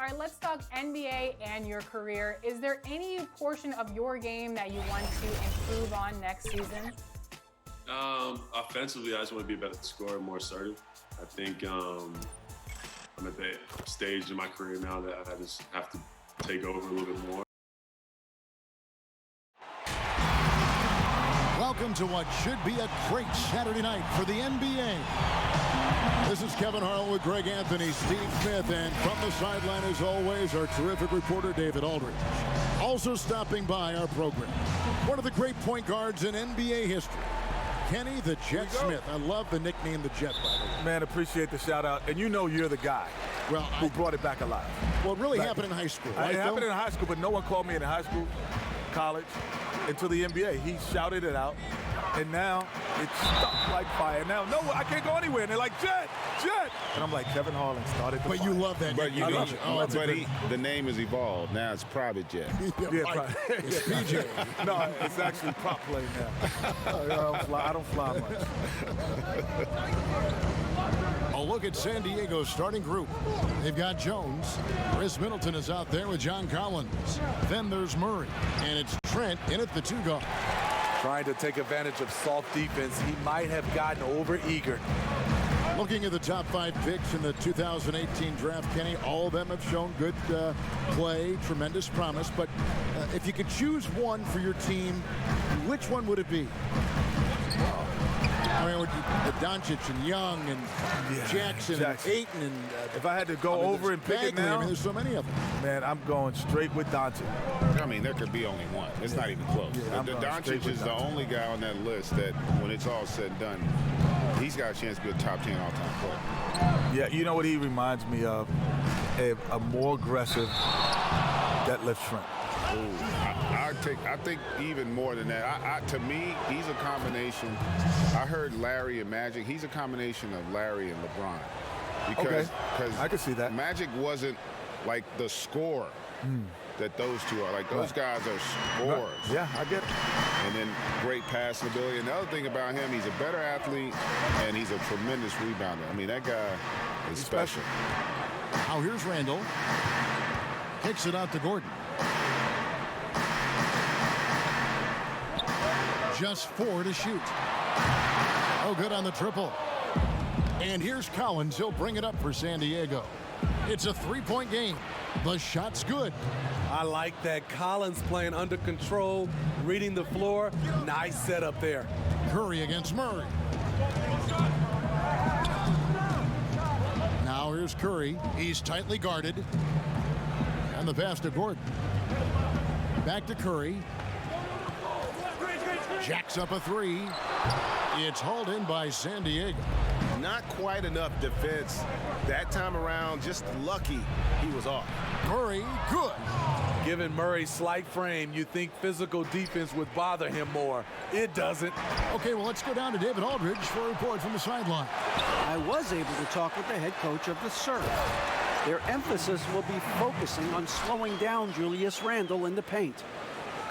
All right, let's talk NBA and your career. Is there any portion of your game that you want to improve on next season? Offensively, I just want to be a better scorer, more assertive. I think I'm at the stage in my career now that I just have to take over a little bit more. Welcome to what should be a great Saturday night for the NBA. This is Kevin Harlan with Greg Anthony, Steve Smith, and from the sideline, as always, our terrific reporter, David Aldridge. Also stopping by our program, one of the great point guards in NBA history, Kenny the Jet Smith. I love the nickname the Jet, by the way. Man, appreciate the shout out. And you know you're the guy who brought it back alive. Well, it really happened in high school, right? It happened in high school, but no one called me in high school, college, until the NBA. He shouted it out, and now it's stuck like fire. Now, no, I can't go anywhere. And they're like, Jet, Jet. And I'm like, Kevin Harlan started the But fire. you love that. But you love know, the name has evolved. Now it's Private Jet. It's PJ. No, it's actually prop play now. I don't fly much. A look at San Diego's starting group. They've got Jones. Chris Middleton is out there with John Collins. Then there's Murray. And it's Trent in at the 2 guard. Trying to take advantage of soft defense. He might have gotten over-eager. Looking at the top 5 picks in the 2018 draft, Kenny, all of them have shown good play, tremendous promise. But if you could choose one for your team, which one would it be? I mean, with Doncic and Young and Jackson and Ayton and if I had to go over and pick it now, there's so many of them. Man, I'm going straight with Doncic. I mean, there could be only one. It's not even close. Doncic is the only guy on that list that, when it's all said and done, he's got a chance to be a top 10 all-time player. Yeah, you know what he reminds me of? A more aggressive deadlift shrimp. I think even more than that. To me, he's a combination. I heard Larry and Magic. He's a combination of Larry and LeBron. Because I can see that. Magic wasn't like the scorer that those two are. Like, those guys are scorers. Yeah, I get it. And then great passing ability. And the other thing about him, he's a better athlete, and he's a tremendous rebounder. I mean, that guy is special. Now here's Randall. Kicks it out to Gordon. Just 4 to shoot. Oh, good on the triple. And here's Collins. He'll bring it up for San Diego. It's a 3-point game. The shot's good. I like that. Collins playing under control, reading the floor. Nice setup there. Curry against Murray. Now here's Curry. He's tightly guarded. And the pass to Gordon. Back to Curry. Jacks up a 3. It's hauled in by San Diego. Not quite enough defense that time around. Just lucky he was off. Curry, good. Given Murray's slight frame, you think physical defense would bother him more. It doesn't. Okay, well, let's go down to David Aldridge for a report from the sideline. I was able to talk with the head coach of the Surf. Their emphasis will be focusing on slowing down Julius Randle in the paint.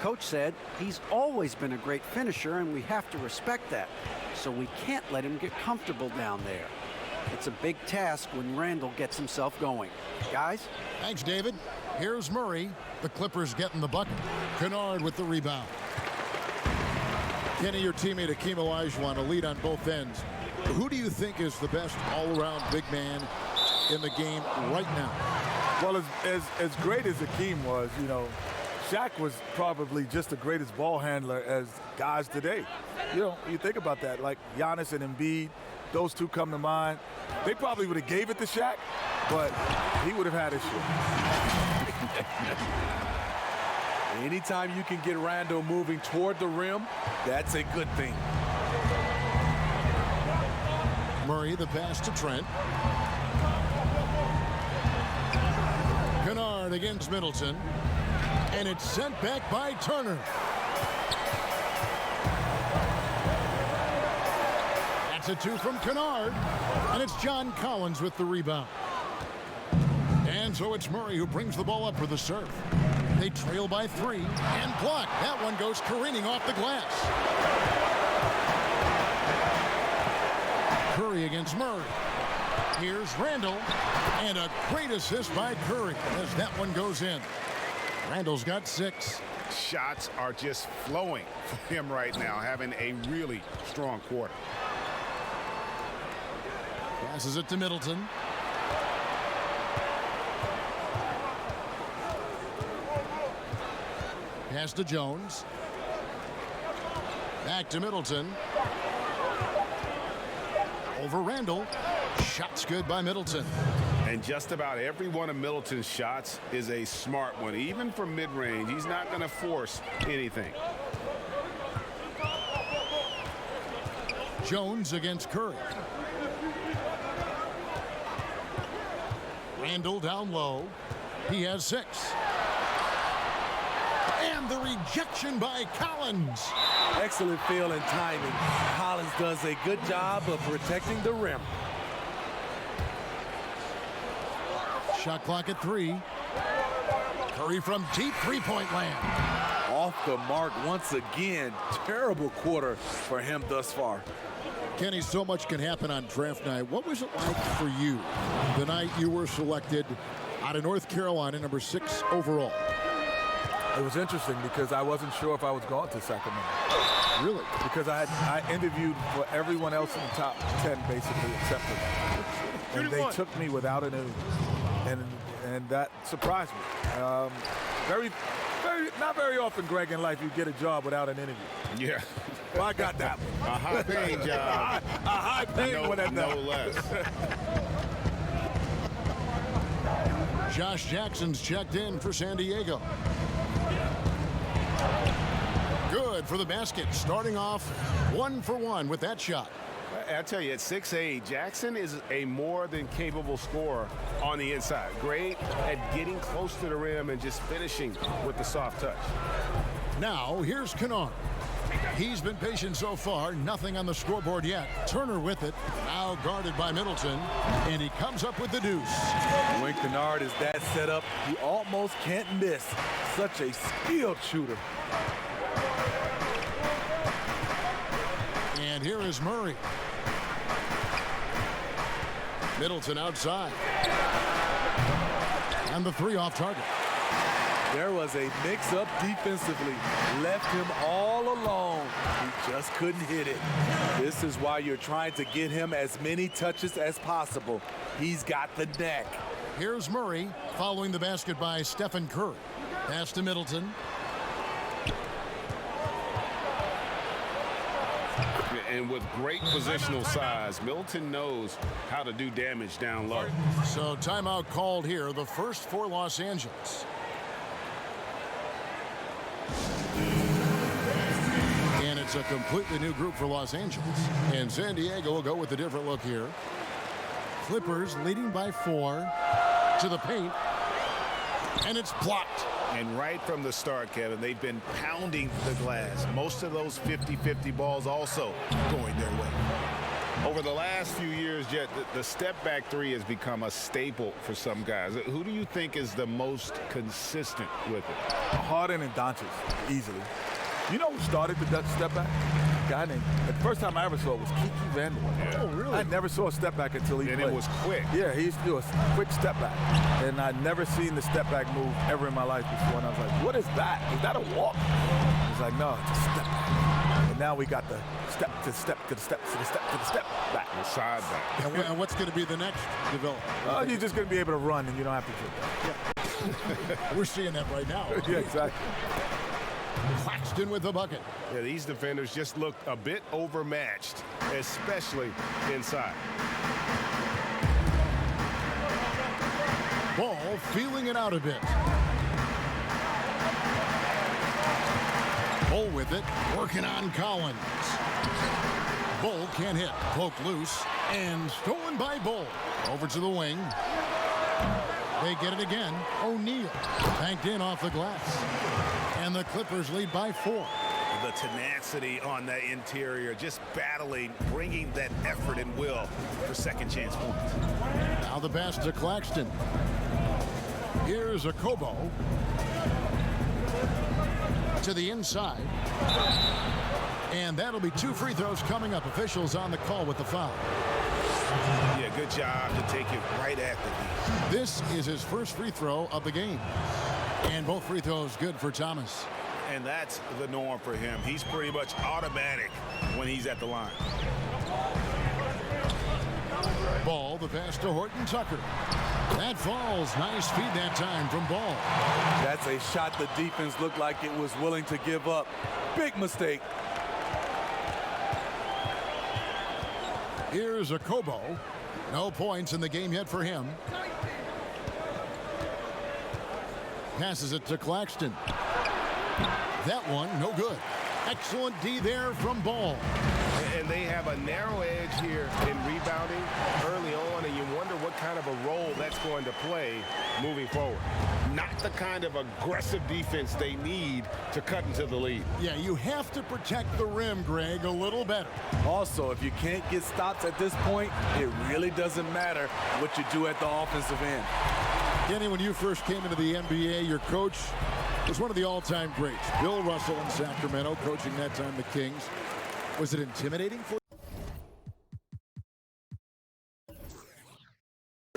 Coach said he's always been a great finisher, and we have to respect that. So we can't let him get comfortable down there. It's a big task when Randle gets himself going. Guys? Thanks, David. Here's Murray. The Clippers getting the bucket. Kennard with the rebound. Kenny, your teammate Akeem Olajuwon, a lead on both ends. Who do you think is the best all-around big man in the game right now? Well, as great as Akeem was, you know, Shaq was probably just the greatest ball handler as guys today. You know, you think about that, like Giannis and Embiid, those two come to mind. They probably would have gave it to Shaq, but he would have had his shit. Anytime you can get Randle moving toward the rim, that's a good thing. Murray, the pass to Trent. Kennard against Middleton. And it's sent back by Turner. That's a 2 from Kennard. And it's John Collins with the rebound. And so it's Murray who brings the ball up for the Surf. They trail by 3 and block. That one goes careening off the glass. Curry against Murray. Here's Randall, and a great assist by Curry as that one goes in. Randall's got 6. Shots are just flowing for him right now, having a really strong quarter. Passes it to Middleton. Pass to Jones. Back to Middleton. Over Randall. Shot's good by Middleton. And just about every one of Middleton's shots is a smart one. Even from mid-range, he's not going to force anything. Jones against Curry. Randall down low. He has 6. And the rejection by Collins. Excellent feel and timing. Collins does a good job of protecting the rim. Shot clock at 3. Curry from deep three-point land. Off the mark once again. Terrible quarter for him thus far. Kenny, so much can happen on draft night. What was it like for you the night you were selected out of North Carolina, number 6 overall? It was interesting because I wasn't sure if I was going to Sacramento. Really? Because I interviewed for everyone else in the top 10 basically except for them. And they took me without an interview. And that surprised me. Not very often, Greg, in life you get a job without an interview. Yeah. Well, I got that one. A high-paying job. A high-paying one at that. No less. Josh Jackson's checked in for San Diego. Good for the basket, starting off 1 for 1 with that shot. I tell you, at 6'8", Jackson is a more than capable scorer on the inside. Great at getting close to the rim and just finishing with the soft touch. Now, here's Kennard. He's been patient so far, nothing on the scoreboard yet. Turner with it, now guarded by Middleton, and he comes up with the deuce. When Kennard is that set up, you almost can't miss. Such a skilled shooter. And here is Murray. Middleton outside. And the 3 off target. There was a mix-up defensively. Left him all alone. He just couldn't hit it. This is why you're trying to get him as many touches as possible. He's got the neck. Here's Murray following the basket by Stephen Curry. Pass to Middleton. And with great positional size, Middleton knows how to do damage down low. So timeout called here, the first for Los Angeles. And it's a completely new group for Los Angeles. And San Diego will go with a different look here. Clippers leading by 4 to the paint. And it's blocked. And right from the start, Kevin, they've been pounding the glass. Most of those 50-50 balls also going their way. Over the last few years, Jet, the step-back 3 has become a staple for some guys. Who do you think is the most consistent with it? Harden and Doncic, easily. You know who started the Dutch step back? A guy named, the first time I ever saw it was Kiki Vanderbilt. Yeah. Oh, really? I never saw a step back until he And played. it was quick. Yeah, he used to do a quick step back. And I'd never seen the step back move ever in my life before. And I was like, what is that? Is that a walk? He's like, no, it's a step back. And now we got the step to the step to the step to the step to the step back. The side back. And what's going to be the next development? You're just going to be able to run and you don't have to kick. We're seeing that right now. Yeah, exactly. Claxton with the bucket. Yeah, these defenders just look a bit overmatched, especially inside. Ball feeling it out a bit. Bull with it, working on Collins. Bull can't hit, poked loose, and stolen by Bull. Over to the wing. They get it again. O'Neal banked in off the glass. And the Clippers lead by 4. The tenacity on the interior, just battling, bringing that effort and will for second chance points. Now the pass to Claxton. Here's a Kobo. To the inside. And that'll be 2 free throws coming up. Officials on the call with the foul. Yeah, good job to take it right at the knee. This is his first free throw of the game. And both free throws good for Thomas. And that's the norm for him. He's pretty much automatic when he's at the line. Ball, the pass to Horton Tucker. That falls. Nice feed that time from Ball. That's a shot the defense looked like it was willing to give up. Big mistake. Here's a Kobo. No points in the game yet for him. Passes it to Claxton. That one, no good. Excellent D there from Ball. And they have a narrow edge here in rebounding early on, and you wonder what kind of a role that's going to play moving forward. Not the kind of aggressive defense they need to cut into the lead. Yeah, you have to protect the rim, Greg, a little better. Also, if you can't get stops at this point, it really doesn't matter what you do at the offensive end. Kenny, when you first came into the NBA, your coach was one of the all-time greats. Bill Russell in Sacramento, coaching that time the Kings. Was it intimidating for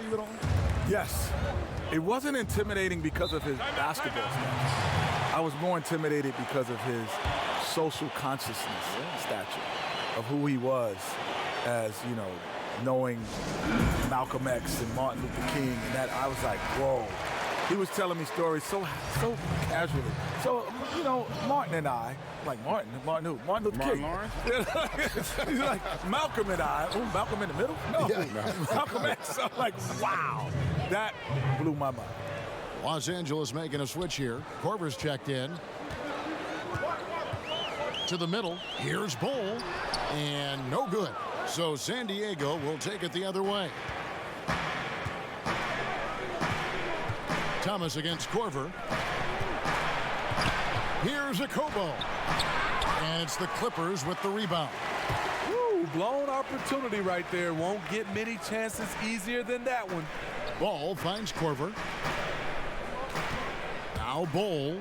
you at all? Yes. It wasn't intimidating because of his basketball stats. I was more intimidated because of his social consciousness stature, of who he was as, you know, knowing Malcolm X and Martin Luther King, and that I was like, whoa. He was telling me stories so casually. So, you know, Martin and I, like Martin who? Martin Luther King. Lawrence? He's like, Malcolm and I. Oh, Malcolm in the middle? No. Yeah. Malcolm X. I'm like, wow. That blew my mind. Los Angeles making a switch here. Korver's checked in. To the middle. Here's Bull. And no good. So San Diego will take it the other way. Thomas against Korver. Here's a Kobo. And it's the Clippers with the rebound. Woo, blown opportunity right there. Won't get many chances easier than that one. Ball finds Korver. Now Bull.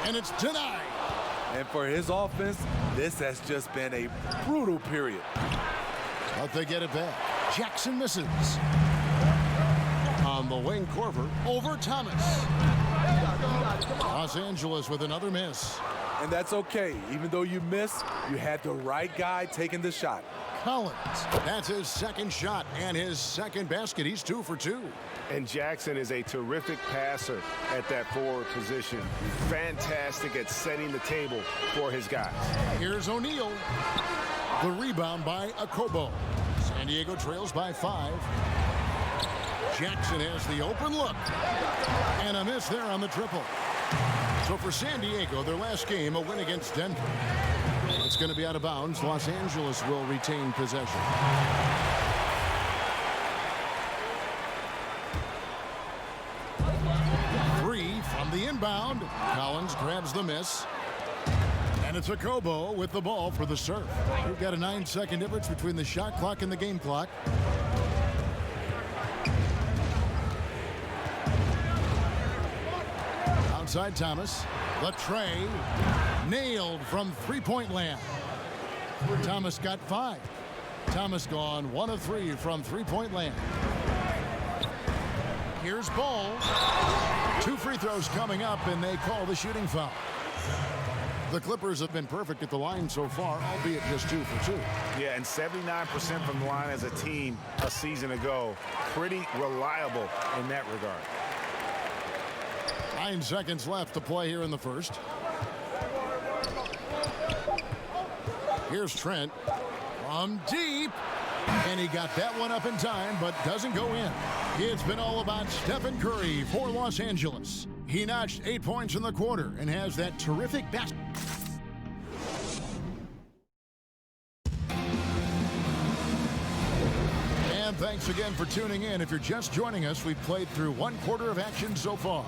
And it's denied. And for his offense, this has just been a brutal period. But they get it back. Jackson misses. On the wing, Korver over Thomas. Los Angeles with another miss. And that's okay. Even though you missed, you had the right guy taking the shot. Collins. That's his second shot and his second basket. He's 2 for 2. And Jackson is a terrific passer at that forward position. Fantastic at setting the table for his guys. Here's O'Neal. The rebound by Akobo. San Diego trails by 5. Jackson has the open look. And a miss there on the triple. So for San Diego, their last game, a win against Denver. It's going to be out of bounds. Los Angeles will retain possession. Three from the inbound. Collins grabs the miss. And it's Akobo with the ball for the serve. We've got a 9-second difference between the shot clock and the game clock. Outside Thomas. The tray. Nailed from three-point land. Thomas got 5. Thomas gone 1 of 3 from three-point land. Here's Ball. 2 free throws coming up, and they call the shooting foul. The Clippers have been perfect at the line so far, albeit just 2 for 2. Yeah, and 79% from the line as a team a season ago. Pretty reliable in that regard. 9 seconds left to play here in the first. Here's Trent from deep. And he got that one up in time, but doesn't go in. It's been all about Stephen Curry for Los Angeles. He notched 8 points in the quarter and has that terrific basket. And thanks again for tuning in. If you're just joining us, we've played through 1 quarter of action so far.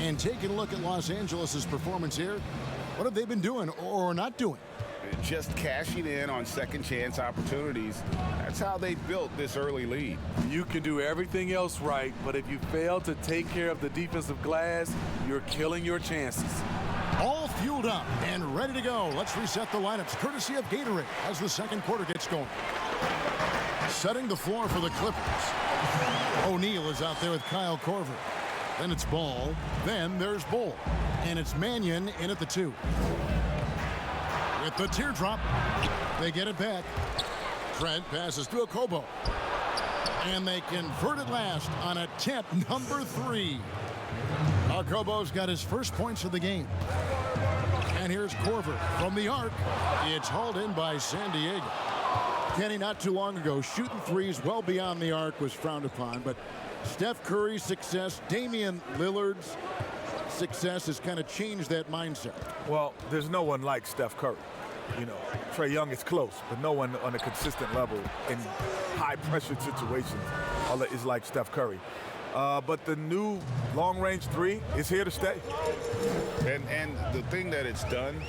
And taking a look at Los Angeles' performance here, what have they been doing or not doing? Just cashing in on second chance opportunities. That's how they built this early lead. You can do everything else right, but if you fail to take care of the defensive glass, you're killing your chances. All fueled up and ready to go. Let's reset the lineups courtesy of Gatorade as the second quarter gets going. Setting the floor for the Clippers. O'Neal is out there with Kyle Korver. Then it's Ball. Then there's Bull. And it's Mannion in at the 2. With the teardrop, they get it back. Trent passes to Okobo. And they convert it last on attempt number 3. Okobo's got his first points of the game. And here's Korver from the arc. It's hauled in by San Diego. Kenny, not too long ago, shooting threes well beyond the arc was frowned upon, but Steph Curry's success, Damian Lillard's success has kind of changed that mindset. Well, there's no one like Steph Curry. You know, Trae Young is close, but no one on a consistent level in high-pressure situations is like Steph Curry. But the new long-range 3 is here to stay. And the thing that it's done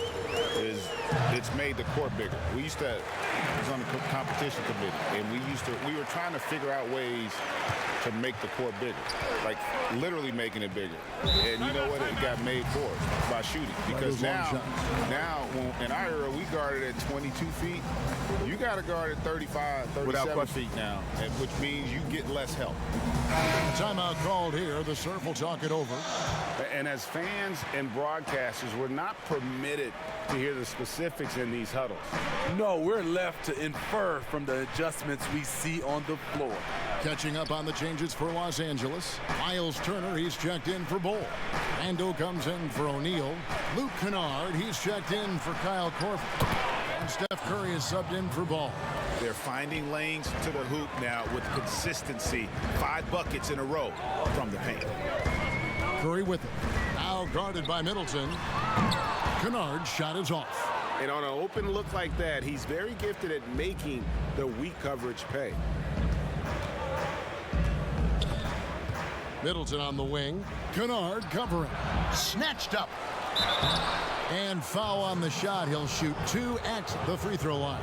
is it's made the court bigger. I was on the competition committee, and we were trying to figure out ways to make the court bigger, like literally making it bigger. And you know what? It got made for us by shooting. Because now in our era, we guarded at 22 feet. You got to guard at 35, 37 feet now, which means you get less help. Timeout called here. The Surf will talk it over. And as fans and broadcasters, we're not permitted to hear the specifics in these huddles. No, we're left to infer from the adjustments we see on the floor. Catching up on the changes for Los Angeles. Miles Turner, he's checked in for Bull. Ando comes in for O'Neal. Luke Kennard, he's checked in for Kyle Korver. And Steph Curry is subbed in for Ball. They're finding lanes to the hoop now with consistency. 5 buckets in a row from the paint. Curry with it. Now guarded by Middleton. Kennard's shot is off. And on an open look like that, he's very gifted at making the weak coverage pay. Middleton on the wing. Kennard covering. Snatched up. And foul on the shot. He'll shoot 2 at the free throw line.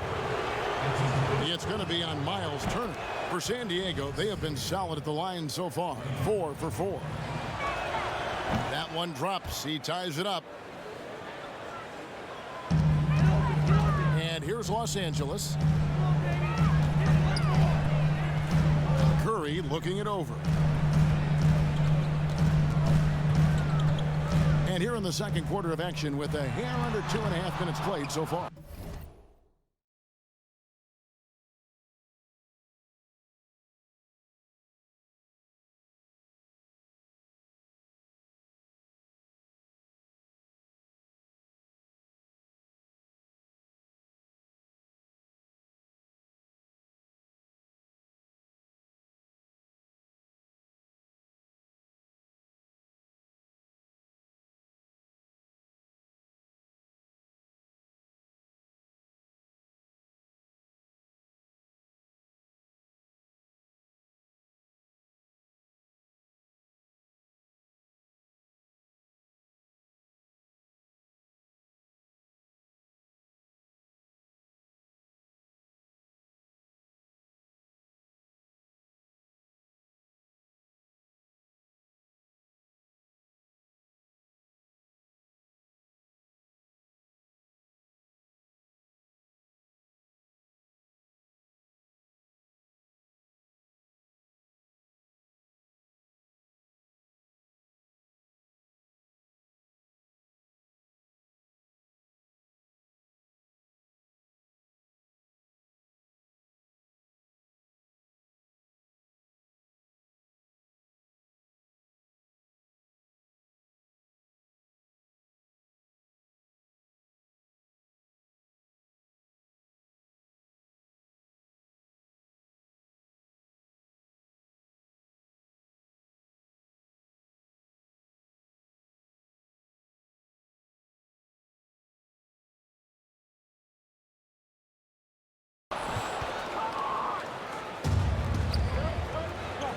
It's going to be on Miles Turner. For San Diego, they have been solid at the line so far. 4 for 4. That one drops. He ties it up. And here's Los Angeles. Curry looking it over. And here in the second quarter of action with a hair under 2.5 minutes played so far.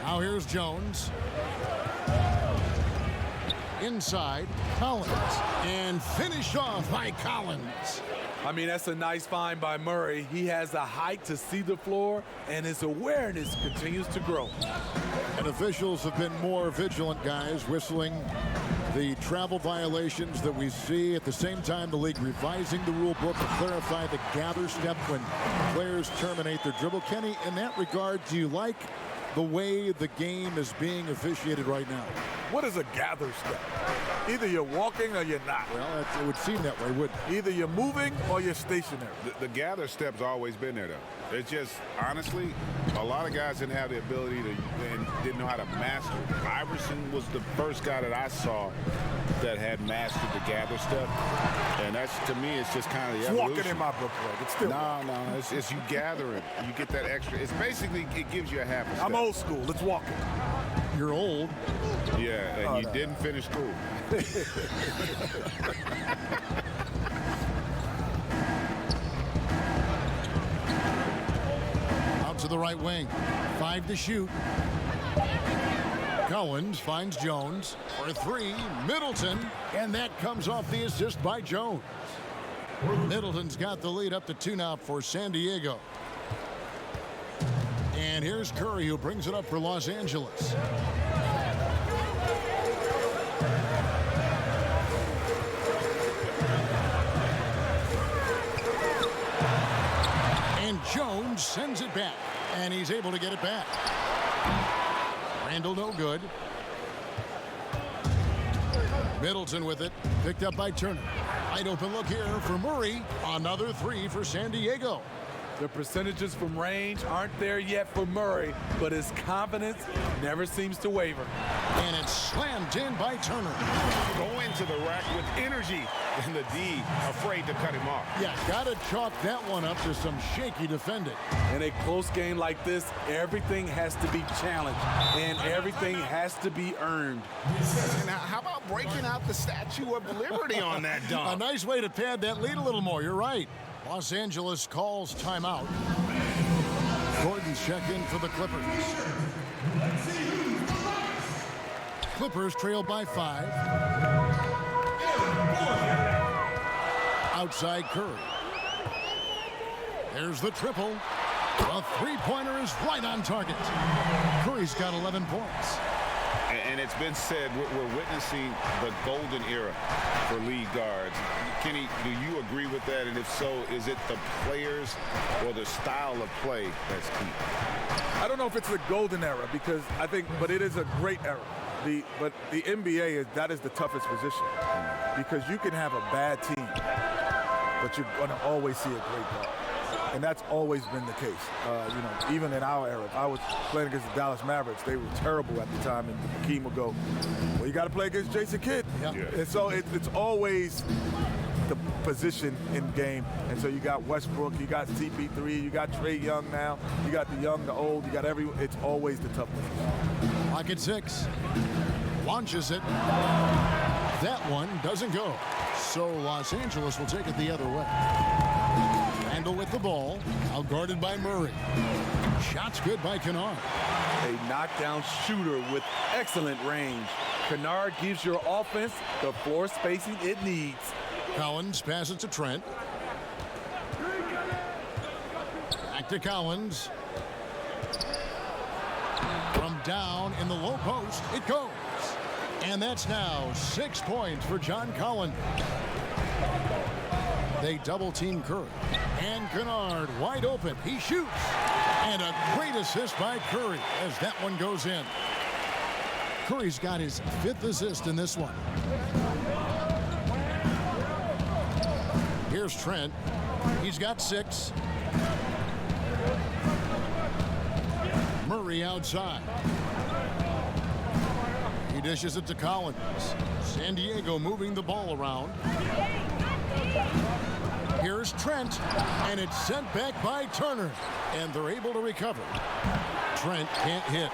Now here's Jones. Inside, Collins. And finished off by Collins. I mean, that's a nice find by Murray. He has the height to see the floor, and his awareness continues to grow. And officials have been more vigilant, guys, whistling the travel violations that we see. At the same time, the league revising the rule book to clarify the gather step when players terminate their dribble. Kenny, in that regard, do you like the way the game is being officiated right now? What is a gather step? Either you're walking or you're not. Well, it would seem that way, wouldn't it? Either you're moving or you're stationary. The gather step's always been there, though. It's just, honestly, a lot of guys didn't have the ability to and didn't know how to master it. Iverson was the first guy that I saw that had mastered the gather step. And that's, to me, it's just kind of the evolution. Walking in my book, Greg. It's still No, it's you gathering. You get that extra. It's basically, it gives you a half a step. I'm old school. Let's walk it. You're old. Yeah, and you didn't finish school. Out to the right wing. 5 to shoot. Cowens finds Jones for a 3. Middleton, and that comes off the assist by Jones. Middleton's got the lead up to 2 now for San Diego. And here's Curry, who brings it up for Los Angeles. And Jones sends it back, and he's able to get it back. Randall no good. Middleton with it, picked up by Turner. Wide open look here for Murray. Another 3 for San Diego. The percentages from range aren't there yet for Murray, but his confidence never seems to waver. And it's slammed in by Turner. Go into the rack with energy, and the D afraid to cut him off. Yeah, gotta chalk that one up to some shaky defending. In a close game like this, everything has to be challenged, and everything has to be earned. And how about breaking out the Statue of Liberty on that A dunk? nice way to pad that lead a little more. You're right. Los Angeles calls timeout. Gordon's check in for the Clippers. Clippers trail by 5. Outside Curry. There's the triple. A 3-pointer is right on target. Curry's got 11 points. And it's been said we're witnessing the golden era for league guards. Kenny, do you agree with that? And if so, is it the players or the style of play that's key? I don't know if it's the golden era but it is a great era. But the NBA that is the toughest position because you can have a bad team, but you're going to always see a great guard. And that's always been the case. Even in our era, if I was playing against the Dallas Mavericks, they were terrible at the time, and Hakeem would go, well, you got to play against Jason Kidd. Yeah. And so it's always the position in game. And so you got Westbrook, you got CP3, you got Trae Young now, you got the young, the old, you got everyone. It's always the tough position. Clock at 6. Launches it. That one doesn't go. So Los Angeles will take it the other way. Randall with the ball, out guarded by Murray. Shots good by Kennard. A knockdown shooter with excellent range. Kennard gives your offense the floor spacing it needs. Cowens passes to Trent. Back to Cowens. From down in the low post, it goes. And that's now 6 points for John Collins. They double team Curry. And Kennard wide open. He shoots. And a great assist by Curry as that one goes in. Curry's got his 5th assist in this one. Here's Trent. He's got 6. Murray outside. He dishes it to Collins. San Diego moving the ball around. Here's Trent, and it's sent back by Turner, and they're able to recover. Trent can't hit.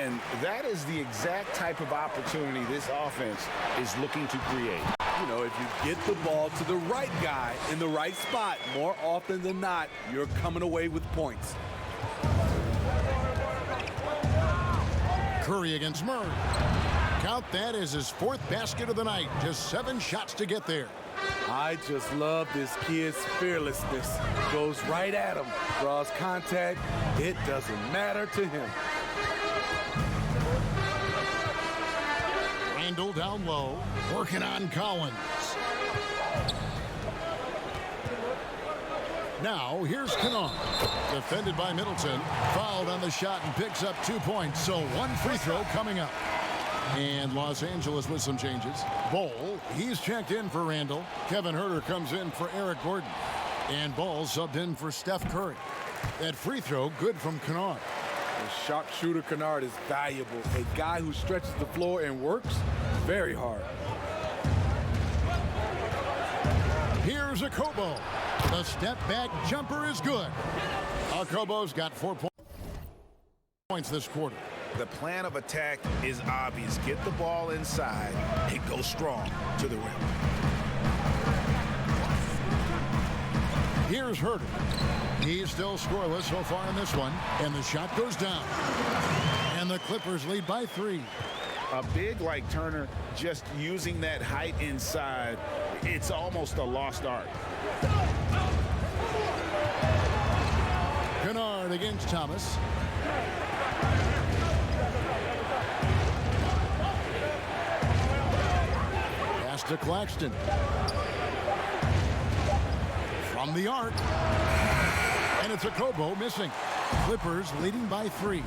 And that is the exact type of opportunity this offense is looking to create. You know, if you get the ball to the right guy in the right spot, more often than not, you're coming away with points. Curry against Murray. Count that as his 4th basket of the night. Just 7 shots to get there. I just love this kid's fearlessness. Goes right at him, draws contact. It doesn't matter to him. Randall down low, working on Collins. Now, here's Kennard. Defended by Middleton. Fouled on the shot and picks up 2 points. So 1 free throw coming up. And Los Angeles with some changes. Bol, he's checked in for Randall. Kevin Huerter comes in for Eric Gordon. And Ball subbed in for Steph Curry. That free throw good from Kennard. The sharpshooter Kennard is valuable. A guy who stretches the floor and works very hard. Here's Okobo. The step back jumper is good. Okobo's got 4 points this quarter. The plan of attack is obvious. Get the ball inside and go strong to the rim. Here's Huerter. He's still scoreless so far in this one. And the shot goes down. And the Clippers lead by 3. A big like Turner just using that height inside, it's almost a lost art. Kennard against Thomas. Pass to Claxton. From the arc. And it's Okobo missing. Clippers leading by 3.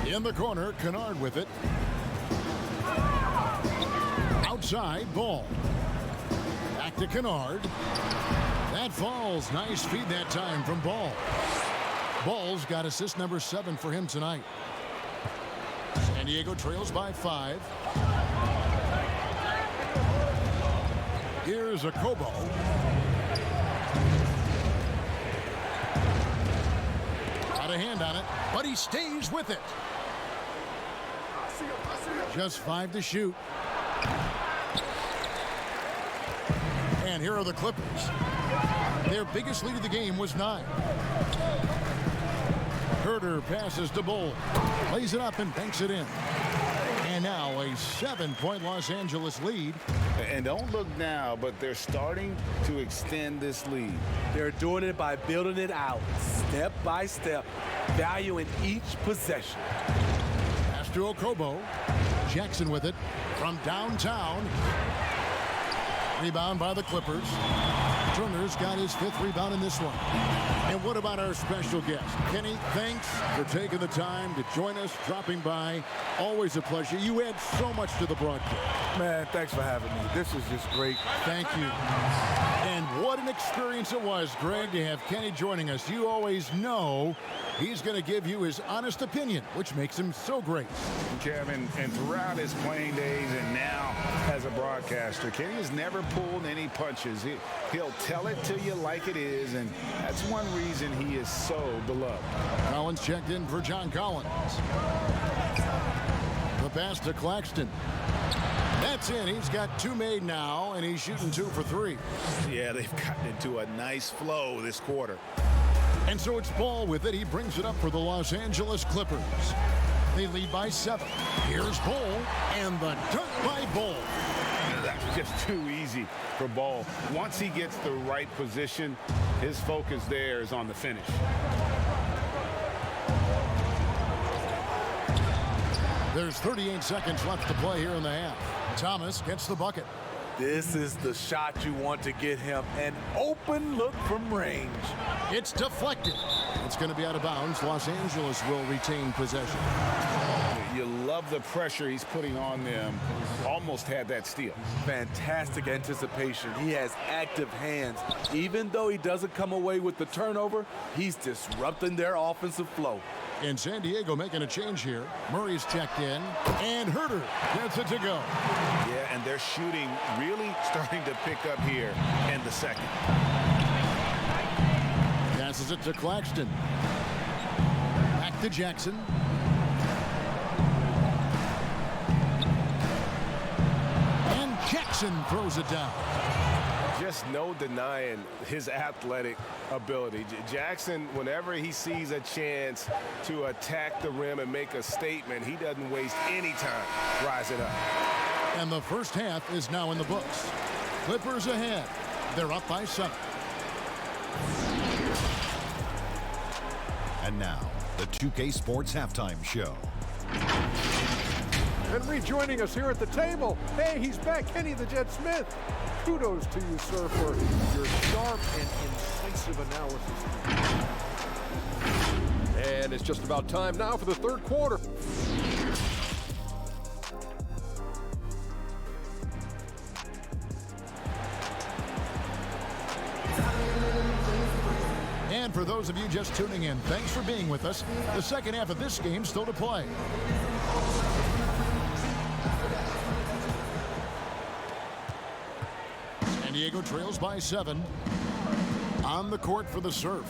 In the corner, Kennard with it. Outside, Ball. Back to Kennard. That falls. Nice feed that time from Ball. Ball's got assist number 7 for him tonight. San Diego trails by 5. Here's Okobo. Got a hand on it, but he stays with it. Just 5 to shoot. And here are the Clippers. Their biggest lead of the game was 9. Huerter passes to Bol. Lays it up and banks it in. And now a 7-point Los Angeles lead. And don't look now, but they're starting to extend this lead. They're doing it by building it out, step by step, valuing each possession. Pass to Okobo. Jackson with it from downtown. Rebound by the Clippers. Turner's got his 5th rebound in this one. And what about our special guest? Kenny, thanks for taking the time to join us, dropping by. Always a pleasure. You add so much to the broadcast. Man, thanks for having me. This is just great. Thank you. And what an experience it was, Greg, to have Kenny joining us. You always know he's going to give you his honest opinion, which makes him so great. Kevin, and throughout his playing days and now as a broadcaster, Kenny has never pulled any punches. He'll tell it to you like it is, and that's one reason he is so beloved. Collins checked in for John Collins. The pass to Claxton. That's in. He's got 2 made now, and he's shooting 2 for 3. Yeah, they've gotten into a nice flow this quarter. And so it's Ball with it. He brings it up for the Los Angeles Clippers. They lead by 7. Here's Ball, and the dunk by Ball. That's just too easy for Ball. Once he gets the right position, his focus there is on the finish. There's 38 seconds left to play here in the half. Thomas gets the bucket. This is the shot you want to get him. An open look from range. It's deflected. It's going to be out of bounds. Los Angeles will retain possession. You love the pressure he's putting on them. Almost had that steal. Fantastic anticipation. He has active hands. Even though he doesn't come away with the turnover, he's disrupting their offensive flow. In San Diego making a change here. Murray's checked in, and Huerter gets it to go. Yeah, and their shooting really starting to pick up here in the second. Passes it to Claxton. Back to Jackson. And Jackson throws it down. Just no denying his athletic ability. Jackson, whenever he sees a chance to attack the rim and make a statement, he doesn't waste any time rising up. And the first half is now in the books. Clippers ahead. They're up by 7. And now, the 2K Sports Halftime Show. And rejoining us here at the table, hey, he's back, Kenny the Jet Smith. Kudos to you, sir, for your sharp and incisive analysis. And it's just about time now for the third quarter. And for those of you just tuning in, thanks for being with us. The second half of this game still to play. San Diego trails by 7. On the court for the Surf.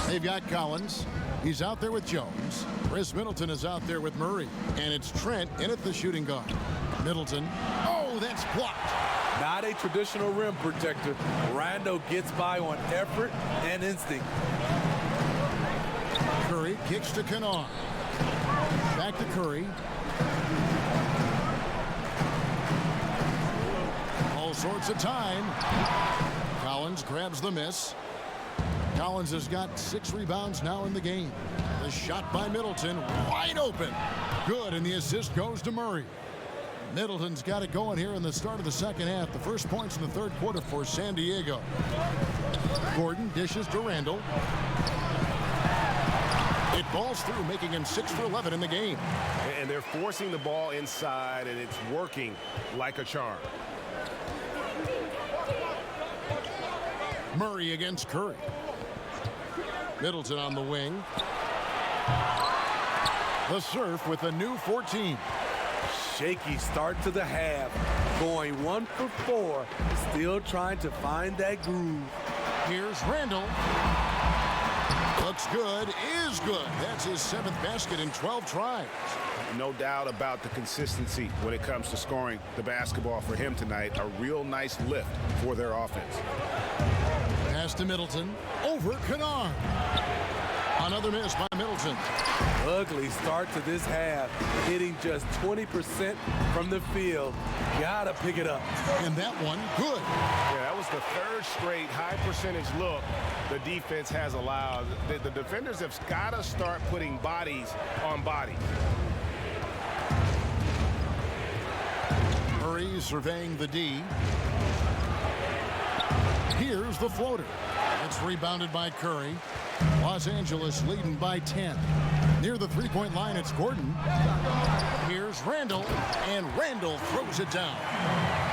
They've got Collins. He's out there with Jones. Chris Middleton is out there with Murray. And it's Trent in at the shooting guard. Middleton. Oh, that's blocked. Not a traditional rim protector. Rando gets by on effort and instinct. Curry kicks to Kennard. Back to Curry. All sorts of time. Collins grabs the miss. Collins has got 6 rebounds now in the game. The shot by Middleton, wide open. Good, and the assist goes to Murray. Middleton's got it going here in the start of the second half. The first points in the third quarter for San Diego. Gordon dishes to Randall. It balls through, making him 6 for 11 in the game. And they're forcing the ball inside, and it's working like a charm. Murray against Curry. Middleton on the wing. The Surf with a new 14. Shaky start to the half. Going 1 for 4. Still trying to find that groove. Here's Randall. Looks good, is good. That's his 7th basket in 12 tries. No doubt about the consistency when it comes to scoring the basketball for him tonight. A real nice lift for their offense. Pass to Middleton. Over Kennard. Another miss by Middleton. Ugly start to this half. Hitting just 20% from the field. Gotta pick it up. And that one, good. Yeah, that was the 3rd straight high percentage look the defense has allowed. The defenders have got to start putting bodies on bodies. Murray surveying the D. Here's the floater. It's rebounded by Curry. Los Angeles leading by 10. Near the three-point line, it's Gordon. Here's Randall, and Randall throws it down.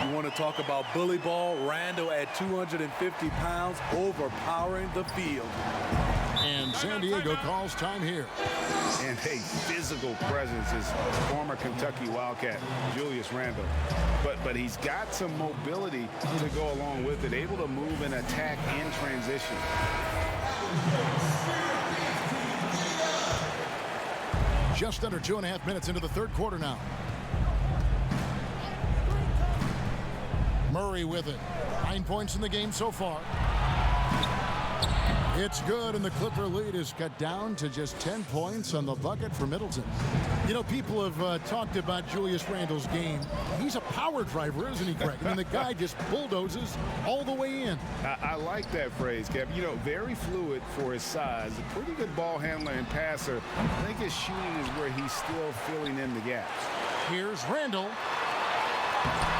You want to talk about bully ball? Randall at 250 pounds, overpowering the field. And San Diego calls time here. And a physical presence is former Kentucky Wildcat Julius Randle. But he's got some mobility to go along with it, able to move and attack in transition. Just under 2.5 minutes into the third quarter now. Murray with it. 9 points in the game so far. It's good, and the Clipper lead is cut down to just 10 points on the bucket for Middleton. You know, people have talked about Julius Randle's game. He's a power driver, isn't he, Greg? I mean, the guy just bulldozes all the way in. I like that phrase, Kev. You know, very fluid for his size. A pretty good ball handler and passer. I think his shooting is where he's still filling in the gaps. Here's Randall.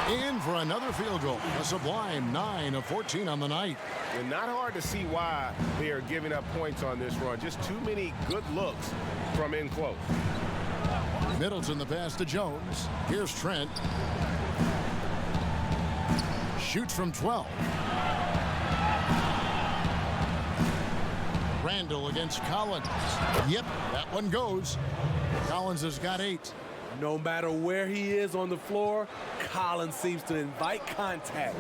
In for another field goal. A sublime 9 of 14 on the night. And not hard to see why they are giving up points on this run. Just too many good looks from in close. Middleton the pass to Jones. Here's Trent. Shoots from 12. Randall against Collins. Yep, that one goes. Collins has got 8. No matter where he is on the floor, Collins seems to invite contact.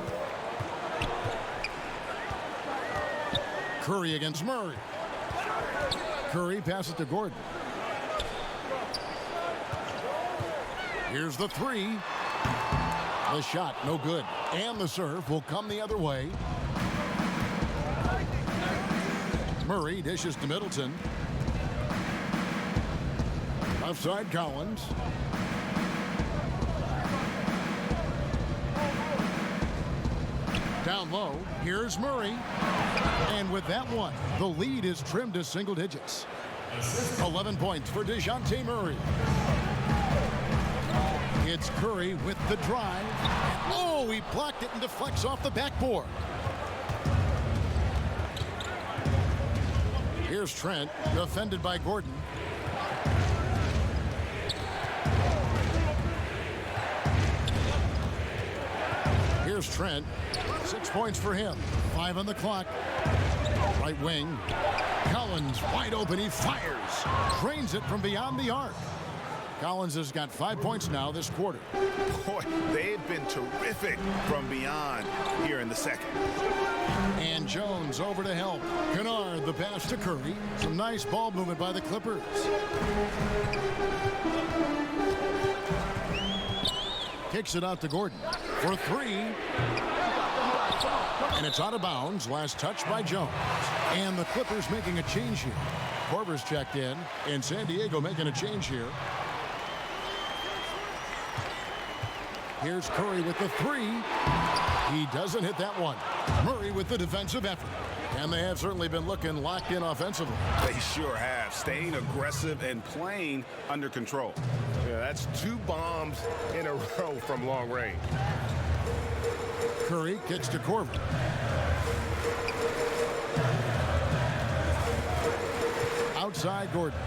Curry against Murray. Curry passes to Gordon. Here's the 3. The shot, no good. And the serve will come the other way. Murray dishes to Middleton. Outside Collins. Down low, here's Murray. And with that one, the lead is trimmed to single digits. 11 points for DeJounte Murray. It's Curry with the drive. Oh, he blocked it and deflects off the backboard. Here's Trent, defended by Gordon. Here's Trent. 6 points for him. 5 on the clock. Right wing. Collins wide open. He fires. Drains it from beyond the arc. Collins has got 5 points now this quarter. Boy, they've been terrific from beyond here in the second. And Jones over to help. Kennard the pass to Curry. Some nice ball movement by the Clippers. Kicks it out to Gordon for 3. And it's out of bounds. Last touch by Jones. And the Clippers making a change here. Korver's checked in. And San Diego making a change here. Here's Curry with the 3. He doesn't hit that one. Murray with the defensive effort. And they have certainly been looking locked in offensively. They sure have. Staying aggressive and playing under control. Yeah, that's 2 bombs in a row from long range. Curry kicks to Korver. Outside Gordon.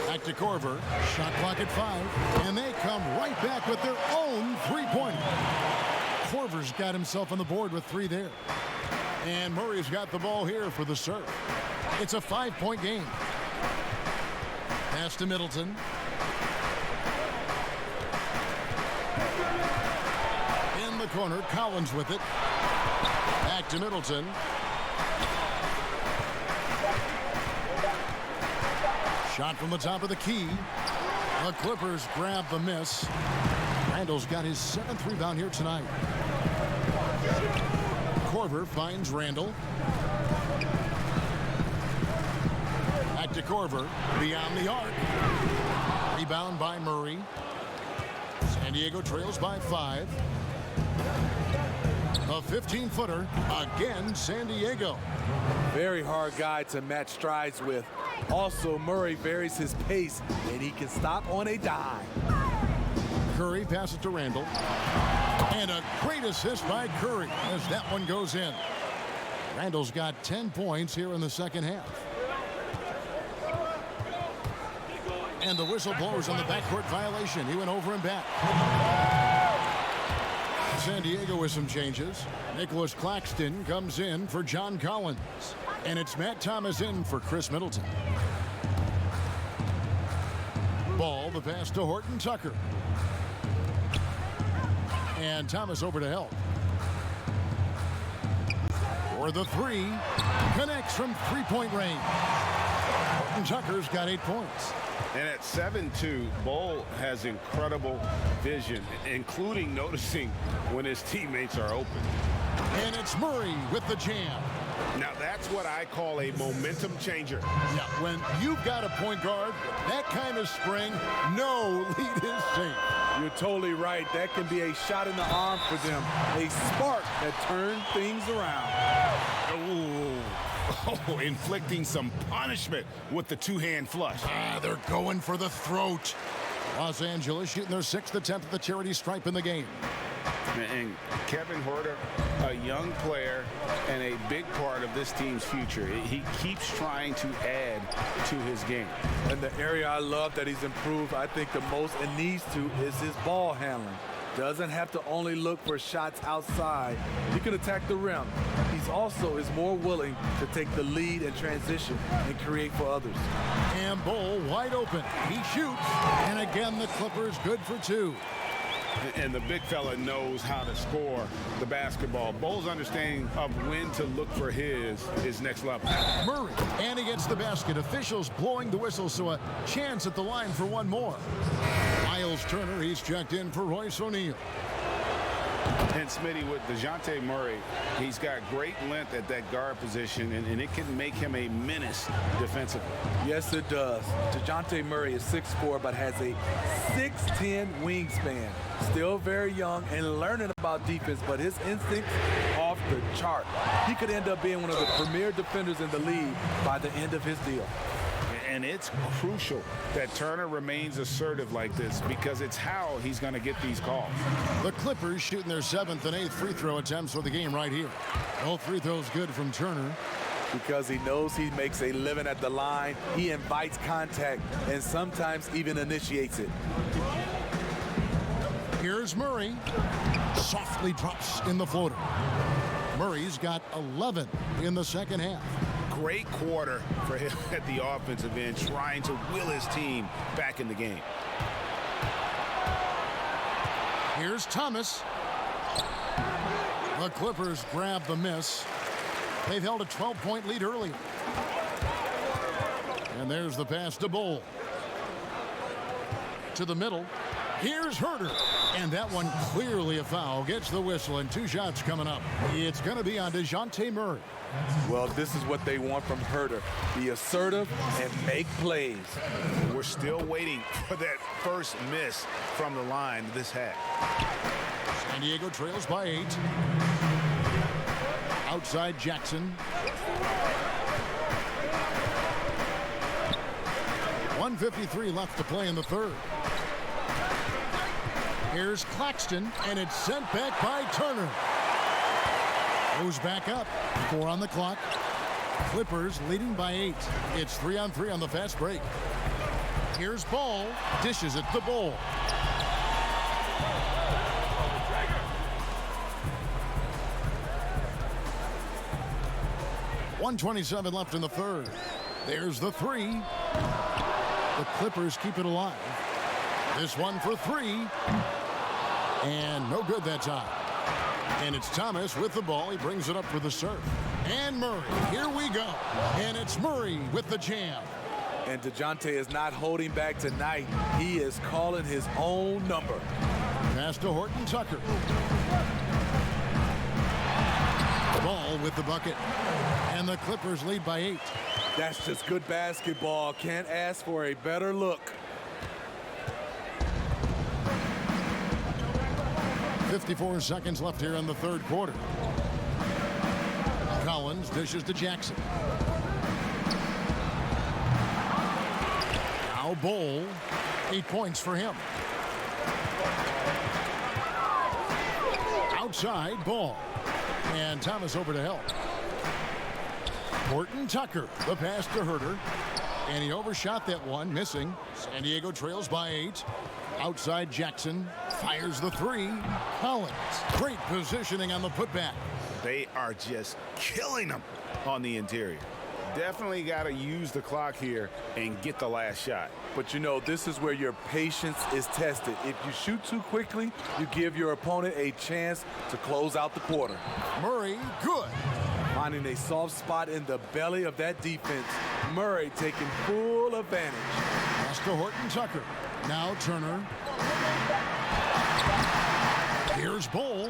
Back to Korver. Shot clock at 5. And they come right back with their own 3-pointer. Korver's got himself on the board with 3 there. And Murray's got the ball here for the serve. It's a 5-point game. Pass to Middleton. In the corner, Collins with it. Back to Middleton. Shot from the top of the key. The Clippers grab the miss. Randall's got his 7th rebound here tonight. Korver finds Randall. Back to Korver. Beyond the arc. Rebound by Murray. San Diego trails by 5. A 15-footer. Again, San Diego. Very hard guy to match strides with. Also, Murray varies his pace, and he can stop on a dime. Curry passes to Randall. And a great assist by Curry as that one goes in. Randall's got 10 points here in the second half. And the whistle blows on the backcourt violation. He went over and back. San Diego with some changes. Nicholas Claxton comes in for John Collins. And it's Matt Thomas in for Chris Middleton. Ball, the pass to Horton Tucker. And Thomas over to help. For the 3. Connects from 3-point range. Horton Tucker's got 8 points. And at 7-2, Bull has incredible vision, including noticing when his teammates are open. And it's Murray with the jam. Now that's what I call a momentum changer. Yeah, when you've got a point guard, that kind of spring, no lead is safe. You're totally right. That can be a shot in the arm for them. A spark that turns things around. Oh, inflicting some punishment with the 2-hand flush. They're going for the throat. Los Angeles shooting their 6th attempt at the charity stripe in the game. And Kevin Huerter, a young player and a big part of this team's future. He keeps trying to add to his game. And the area I love that he's improved, I think the most and needs to, is his ball handling. Doesn't have to only look for shots outside. He can attack the rim. He's also is more willing to take the lead and transition and create for others. And Bull wide open. He shoots. And again, the Clippers good for 2. And the big fella knows how to score the basketball. Bull's understanding of when to look for his next level. Murray, and he gets the basket. Officials blowing the whistle, so a chance at the line for one more. Miles Turner, he's checked in for Royce O'Neal. And Smitty, with DeJounte Murray, he's got great length at that guard position, and it can make him a menace defensively. Yes, it does. DeJounte Murray is 6'4", but has a 6'10" wingspan. Still very young and learning about defense, but his instincts off the chart. He could end up being one of the premier defenders in the league by the end of his deal. And it's crucial that Turner remains assertive like this because it's how he's going to get these calls. The Clippers shooting their 7th and 8th free throw attempts for the game right here. Both free throws good from Turner. Because he knows he makes a living at the line, he invites contact and sometimes even initiates it. Here's Murray. Softly drops in the floater. Murray's got 11 in the second half. Great quarter for him at the offensive end, trying to will his team back in the game. Here's Thomas. The Clippers grab the miss. They've held a 12-point lead early. And there's the pass to Bol. To the middle. Here's Herter. And that one clearly a foul. Gets the whistle and 2 shots coming up. It's going to be on DeJounte Murray. Well, this is what they want from Herter. Be assertive and make plays. We're still waiting for that first miss from the line this half. San Diego trails by 8. Outside Jackson. 1:53 left to play in the third. Here's Claxton, and it's sent back by Turner. Goes back up. 4 on the clock. Clippers leading by 8. It's 3-on-3 on the fast break. Here's Ball. Dishes it to Ball. .127 left in the third. There's the 3. The Clippers keep it alive. This one for 3. And no good that time. And it's Thomas with the ball. He brings it up for the serve. And Murray. Here we go. And it's Murray with the jam. And DeJounte is not holding back tonight. He is calling his own number. Pass to Horton Tucker. Ball with the bucket. And the Clippers lead by 8. That's just good basketball. Can't ask for a better look. 54 seconds left here in the third quarter. Collins dishes to Jackson. Now Bol. 8 points for him. Outside Ball. And Thomas over to help. Horton Tucker. The pass to Herter. And he overshot that one, missing. San Diego trails by 8. Outside Jackson. Fires the 3. Collins. Great positioning on the putback. They are just killing them on the interior. Definitely got to use the clock here and get the last shot. But you know, this is where your patience is tested. If you shoot too quickly, you give your opponent a chance to close out the quarter. Murray, good. Finding a soft spot in the belly of that defense. Murray taking full advantage. Pass to Horton Tucker. Now Turner. Here's Bol.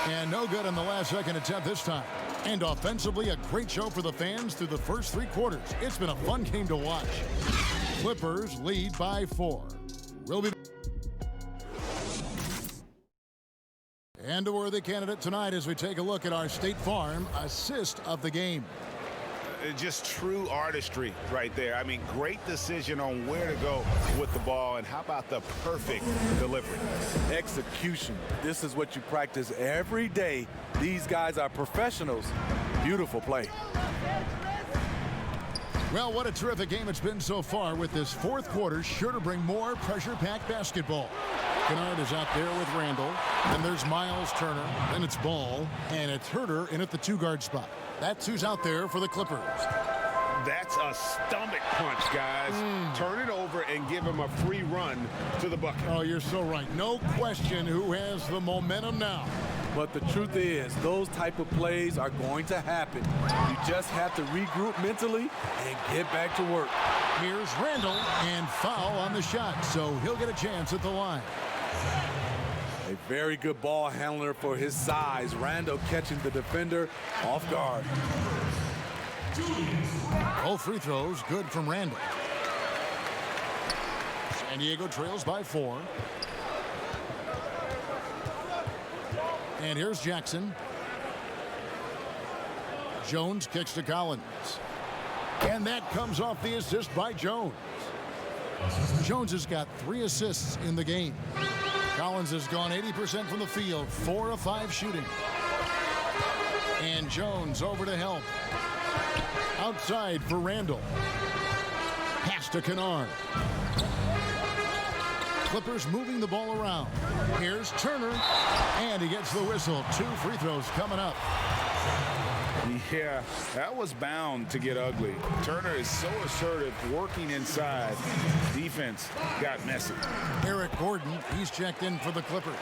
And no good in the last second attempt this time. And offensively, a great show for the fans through the first 3 quarters. It's been a fun game to watch. Clippers lead by 4. We'll be... And a worthy candidate tonight as we take a look at our State Farm assist of the game. Just true artistry right there. I mean, great decision on where to go with the ball, and how about the perfect delivery? Execution. This is what you practice every day. These guys are professionals. Beautiful play. Well, what a terrific game it's been so far, with this fourth quarter sure to bring more pressure-packed basketball. Kennard is out there with Randall. Then there's Miles Turner. Then it's Ball. And it's Herter in at the 2-guard spot. That's who's out there for the Clippers. That's a stomach punch, guys. Turn it over and give him a free run to the bucket. Oh, you're so right. No question who has the momentum now. But the truth is, those type of plays are going to happen. You just have to regroup mentally and get back to work. Here's Randall, and foul on the shot, so he'll get a chance at the line. A very good ball handler for his size. Randall catching the defender off guard. Both free throws good from Randall. San Diego trails by 4. And here's Jackson. Jones kicks to Collins. And that comes off the assist by Jones. Jones has got 3 assists in the game. Collins has gone 80% from the field, 4 of 5 shooting. And Jones over to help. Outside for Randall. Pass to Kennard. Clippers moving the ball around. Here's Turner. And he gets the whistle. 2 free throws coming up. Yeah, that was bound to get ugly. Turner is so assertive, working inside. Defense got messy. Eric Gordon, he's checked in for the Clippers.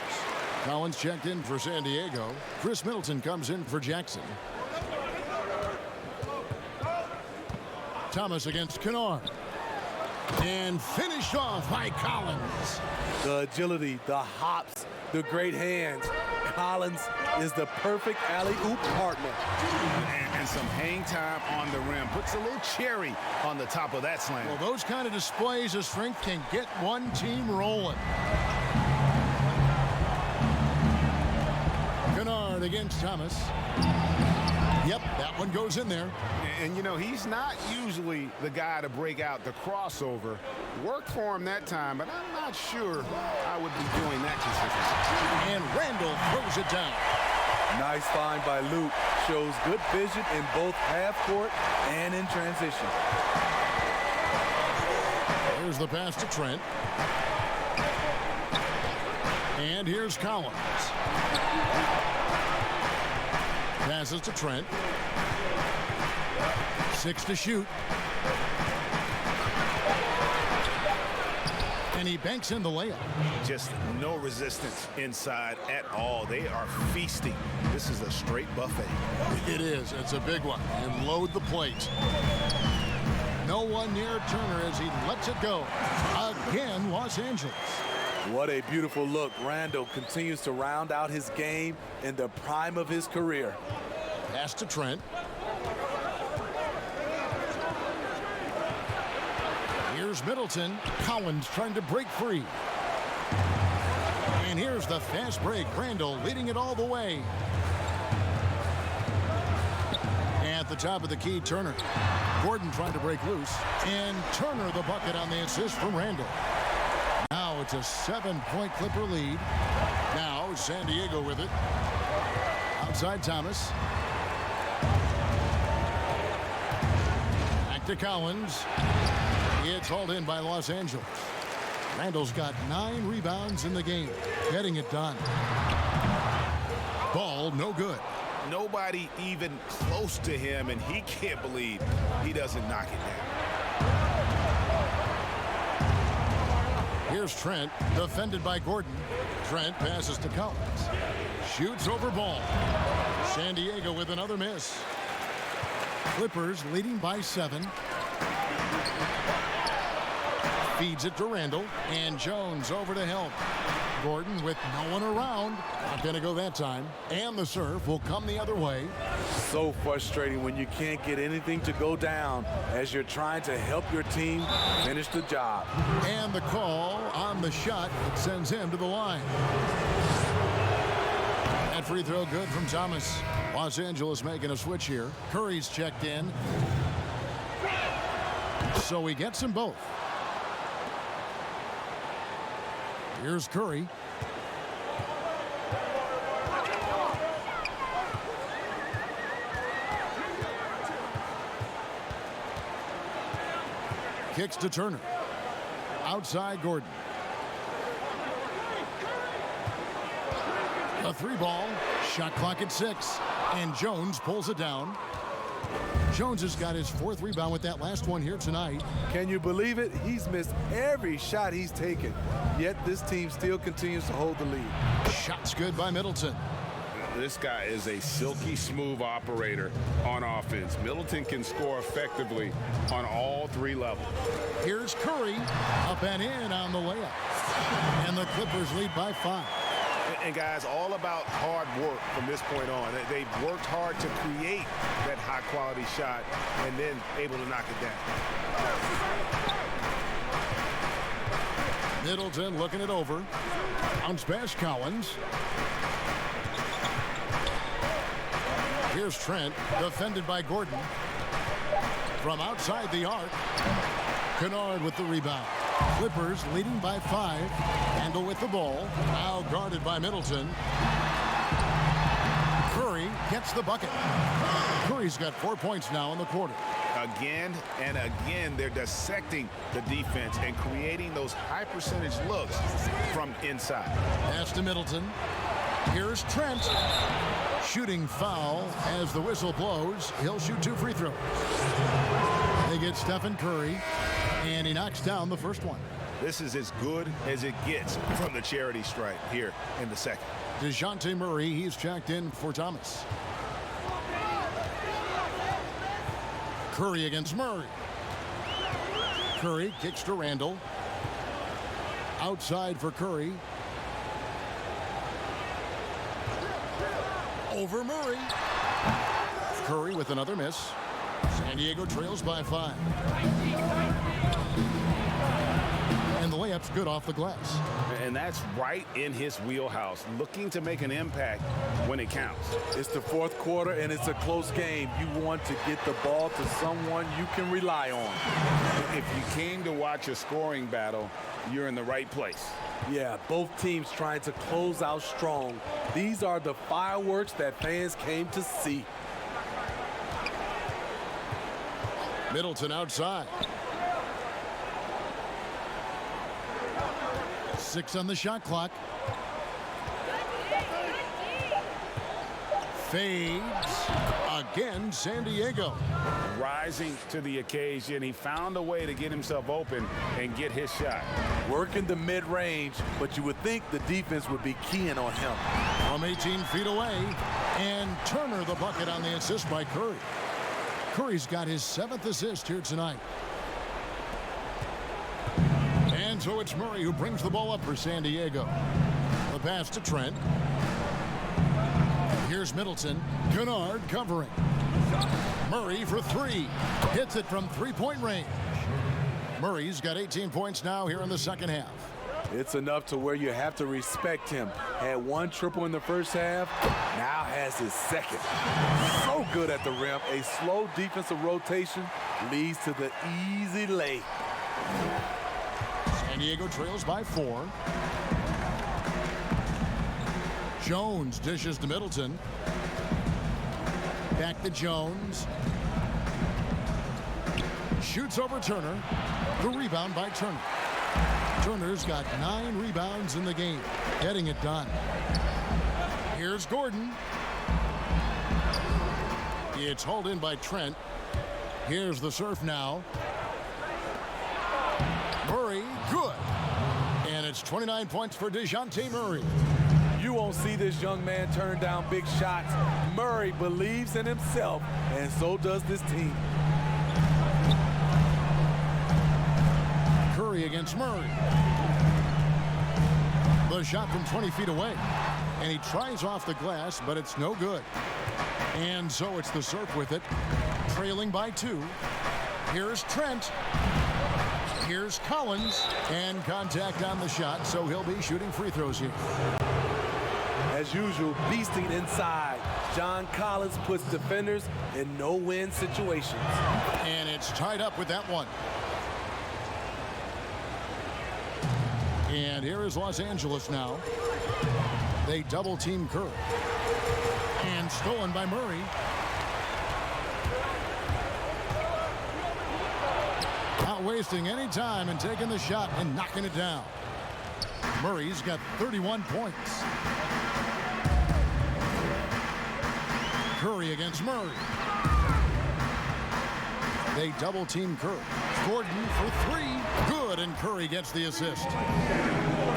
Collins checked in for San Diego. Chris Middleton comes in for Jackson. Thomas against Kennard. And finished off by Collins. The agility, the hops, the great hands. Collins is the perfect alley-oop partner. And some hang time on the rim. Puts a little cherry on the top of that slam. Well, those kind of displays of strength can get one team rolling. Kennard against Thomas. Yep, that one goes in there. And, you know, he's not usually the guy to break out the crossover. Worked for him that time, but I'm not sure I would be doing that consistently. And Randall throws it down. Nice find by Luke. Shows good vision in both half court and in transition. Here's the pass to Trent. And here's Collins. Passes to Trent. 6 to shoot. And he banks in the layup. Just no resistance inside at all. They are feasting. This is a straight buffet. It is. It's a big one. And load the plate. No one near Turner as he lets it go. Again, Los Angeles. What a beautiful look. Randall continues to round out his game in the prime of his career. Pass to Trent. Here's Middleton. Collins trying to break free. And here's the fast break. Randall leading it all the way. At the top of the key, Turner. Gordon trying to break loose. And Turner the bucket on the assist from Randall. Now it's a 7-point Clipper lead. Now San Diego with it. Outside Thomas. Back to Collins. It's hauled in by Los Angeles. Randall's got 9 rebounds in the game. Getting it done. Ball no good. Nobody even close to him, and he can't believe he doesn't knock it down. Here's Trent, defended by Gordon. Trent passes to Collins. Shoots over ball. San Diego with another miss. Clippers leading by 7. Feeds it to Randall. And Jones over to help. Gordon with no one around. Not going to go that time. And the serve will come the other way. So frustrating when you can't get anything to go down as you're trying to help your team finish the job. And the call on the shot that sends him to the line. That free throw good from Thomas. Los Angeles making a switch here. Curry's checked in. So he gets them both. Here's Curry. Kicks to Turner. Outside Gordon. A 3-ball. Shot clock at 6. And Jones pulls it down. Jones has got his 4th rebound with that last one here tonight. Can you believe it? He's missed every shot he's taken. Yet this team still continues to hold the lead. Shots good by Middleton. This guy is a silky smooth operator on offense. Middleton can score effectively on all 3 levels. Here's Curry. Up and in on the layup. And the Clippers lead by 5. And guys, all about hard work from this point on. They've worked hard to create that high-quality shot and then able to knock it down. Middleton looking it over. Bounce pass Collins. Here's Trent, defended by Gordon. From outside the arc, Kennard with the rebound. Clippers leading by 5. Handle with the ball. Now guarded by Middleton. Curry gets the bucket. Curry's got 4 points now in the quarter. Again and again, they're dissecting the defense and creating those high percentage looks from inside. Pass to Middleton. Here's Trent. Shooting foul as the whistle blows. He'll shoot 2 free throws. They get Stephen Curry, and he knocks down the first one. This is as good as it gets from the charity stripe here in the second. DeJounte Murray, he's checked in for Thomas. Curry against Murray. Curry kicks to Randall. Outside for Curry. Over Murray. Curry with another miss. San Diego trails by 5. And the layup's good off the glass. And that's right in his wheelhouse, looking to make an impact when it counts. It's the fourth quarter, and it's a close game. You want to get the ball to someone you can rely on. If you came to watch a scoring battle, you're in the right place. Yeah, both teams trying to close out strong. These are the fireworks that fans came to see. Middleton outside. 6 on the shot clock. Fades. Again, San Diego. Rising to the occasion, he found a way to get himself open and get his shot. Working the mid-range, but you would think the defense would be keying on him. From 18 feet away, and Turner the bucket on the assist by Curry. Curry's got his 7th assist here tonight. And so it's Murray who brings the ball up for San Diego. The pass to Trent. Here's Middleton. Kennard covering. Murray for 3. Hits it from 3-point range. Murray's got 18 points now here in the second half. It's enough to where you have to respect him. Had 1 triple in the first half, now has his second. So good at the rim. A slow defensive rotation leads to the easy lay. San Diego trails by 4. Jones dishes to Middleton. Back to Jones. Shoots over Turner. The rebound by Turner. Turner's got 9 rebounds in the game, getting it done. Here's Gordon. It's hauled in by Trent. Here's the serve now. Murray, good. And it's 29 points for DeJounte Murray. You won't see this young man turn down big shots. Murray believes in himself, and so does this team. Curry against Murray. The shot from 20 feet away. And he tries off the glass, but it's no good. And so it's the serve with it. Trailing by 2. Here's Trent. Here's Collins. And contact on the shot, so he'll be shooting free throws here. As usual, beasting inside. John Collins puts defenders in no-win situations. And it's tied up with that one. And here is Los Angeles now. They double-team Curry. And stolen by Murray. Not wasting any time and taking the shot and knocking it down. Murray's got 31 points. Curry against Murray. They double-team Curry. Gordon for 3. Good, and Curry gets the assist.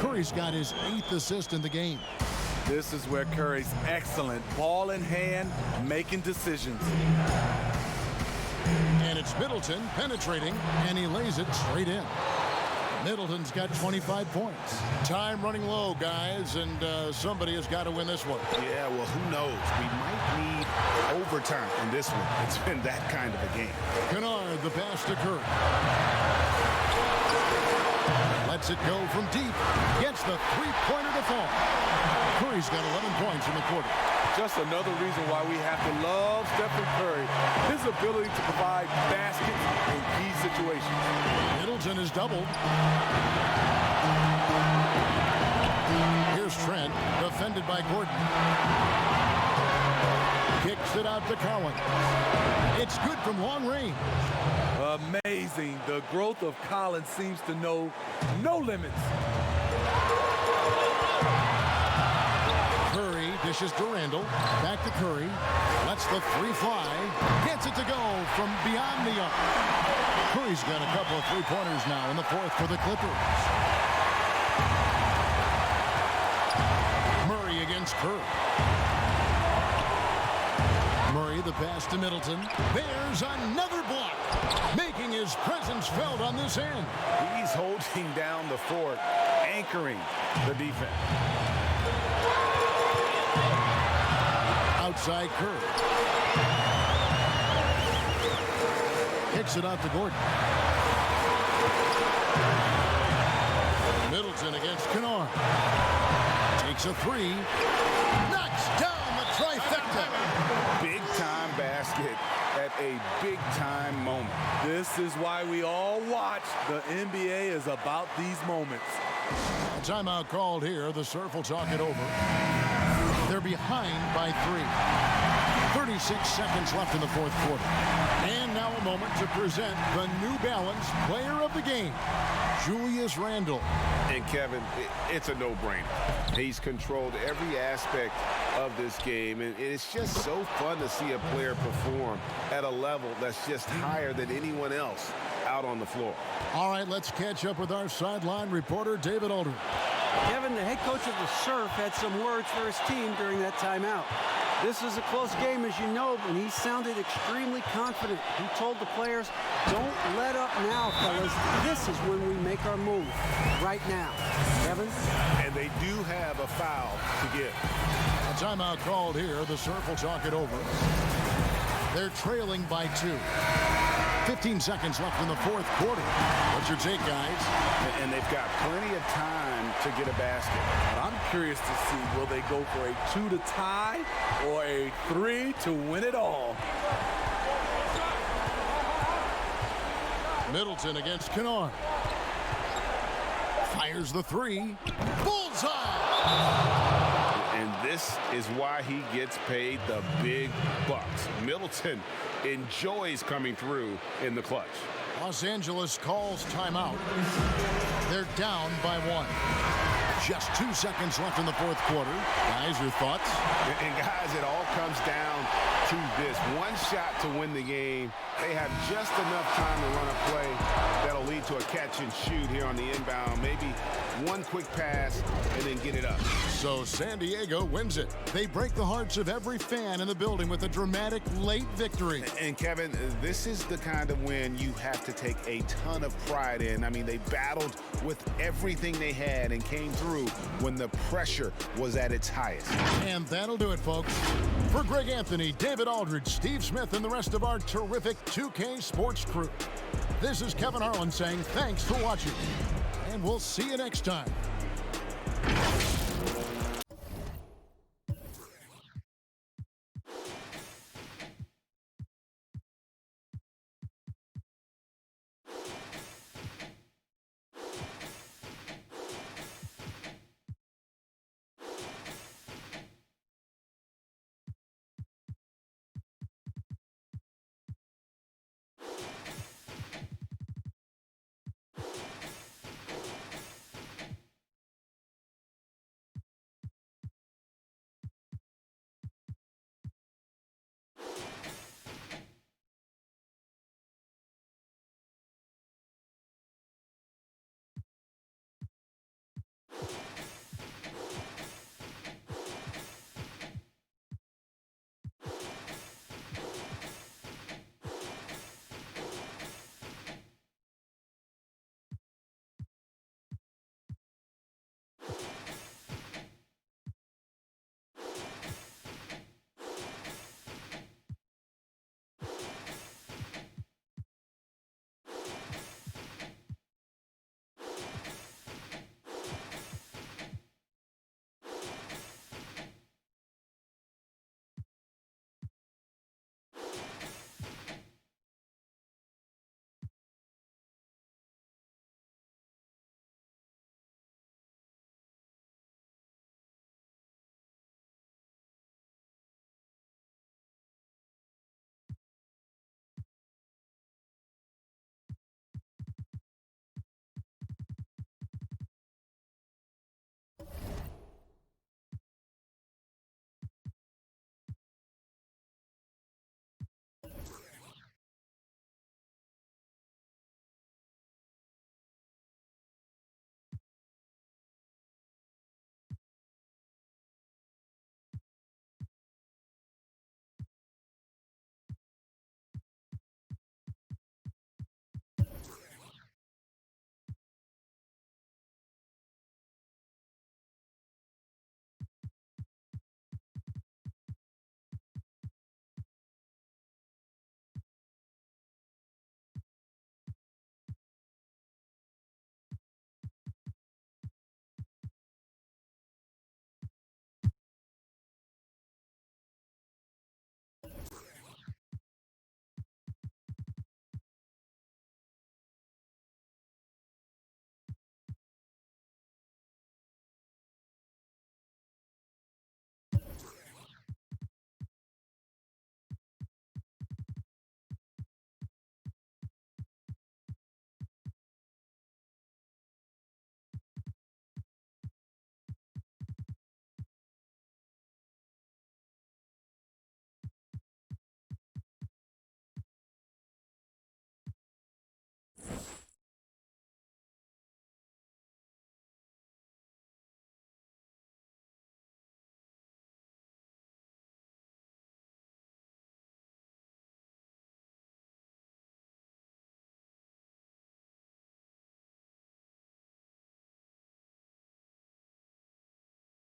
Curry's got his 8th assist in the game. This is where Curry's excellent. Ball in hand, making decisions. And it's Middleton penetrating, and he lays it straight in. Middleton's got 25 points. Time running low, guys, and somebody has got to win this one. Yeah, well, who knows? We might need overtime in this one. It's been that kind of a game. Kennard, the pass to Curry. Lets it go from deep. Gets the three-pointer to fall. Curry's got 11 points in the quarter. Just another reason why we have to love Stephen Curry. His ability to provide baskets in key situations. Middleton is doubled. Here's Trent, defended by Gordon. Kicks it out to Collins. It's good from long range. Amazing. The growth of Collins seems to know no limits. Curry dishes to Randall. Back to Curry. Lets the three fly. Gets it to go from beyond the arc. Curry's got a couple of three-pointers now in the fourth for the Clippers. Murray against Curry. Murray, the pass to Middleton. There's another block, making his presence felt on this end. He's holding down the fort, anchoring the defense. Outside Curry. Kicks it out to Gordon. Middleton against Kennard. Takes a three. Knocks down the trifecta. Big-time basket at a big-time moment. This is why we all watch. The NBA is about these moments. A timeout called here. The Surf will talk it over. They're behind by 3. 36 seconds left in the fourth quarter. And now a moment to present the New Balance Player of the Game, Julius Randle. And Kevin, it's a no-brainer. He's controlled every aspect of this game, and it's just so fun to see a player perform at a level that's just higher than anyone else out on the floor. All right, let's catch up with our sideline reporter, David Aldridge. Kevin, the head coach of the Surf, had some words for his team during that timeout. This is a close game, as you know, and he sounded extremely confident. He told the players, don't let up now, fellas. This is when we make our move, right now. Kevin? And they do have a foul to give. A timeout called here. The Surf will talk it over. They're trailing by 2. 15 seconds left in the fourth quarter. What's your take, guys? And they've got plenty of time to get a basket. But I'm curious to see, will they go for a 2 to tie or a 3 to win it all? Middleton against Kennard. Fires the 3. Bullseye! And this is why he gets paid the big bucks. Middleton enjoys coming through in the clutch. Los Angeles calls timeout. They're down by 1. Just 2 seconds left in the fourth quarter. Guys, your thoughts? And guys, it all comes down to this. One shot to win the game. They have just enough time to run a play that'll lead to a catch and shoot here on the inbound. Maybe one quick pass and then get it up. So San Diego wins it. They break the hearts of every fan in the building with a dramatic late victory. And Kevin, this is the kind of win you have to take a ton of pride in. I mean, they battled with everything they had and came through when the pressure was at its highest. And that'll do it, folks. For Greg Anthony, David Aldridge, Steve Smith, and the rest of our terrific 2K Sports crew, this is Kevin Harlan saying thanks for watching, and we'll see you next time.